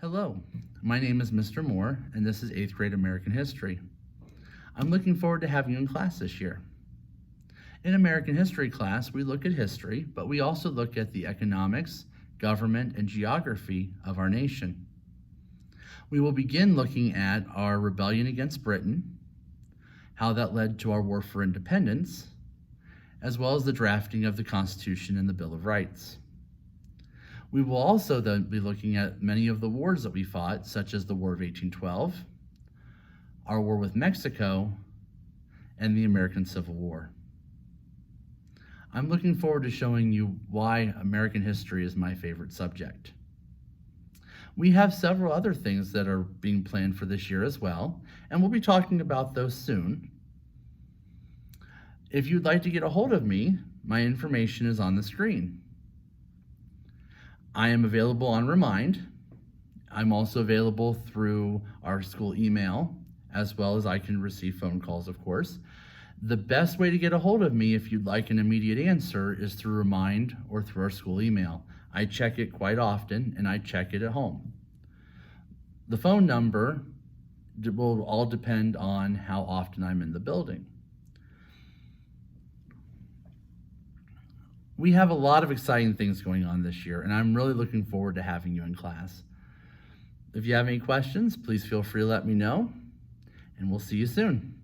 Hello, my name is Mr. Moore, and this is 8th grade American History. I'm looking forward to having you in class this year. In American History class, we look at history, but we also look at the economics, government, and geography of our nation. We will begin looking at our rebellion against Britain, how that led to our war for independence, as well as the drafting of the Constitution and the Bill of Rights. We will also then be looking at many of the wars that we fought, such as the War of 1812, our war with Mexico, and the American Civil War. I'm looking forward to showing you why American history is my favorite subject. We have several other things that are being planned for this year as well, and we'll be talking about those soon. If you'd like to get a hold of me, my information is on the screen. I am available on Remind. I'm also available through our school email, as well as I can receive phone calls, of course. The best way to get a hold of me if you'd like an immediate answer is through Remind or through our school email. I check it quite often, and I check it at home. The phone number will all depend on how often I'm in the building. We have a lot of exciting things going on this year, and I'm really looking forward to having you in class. If you have any questions, please feel free to let me know, and we'll see you soon.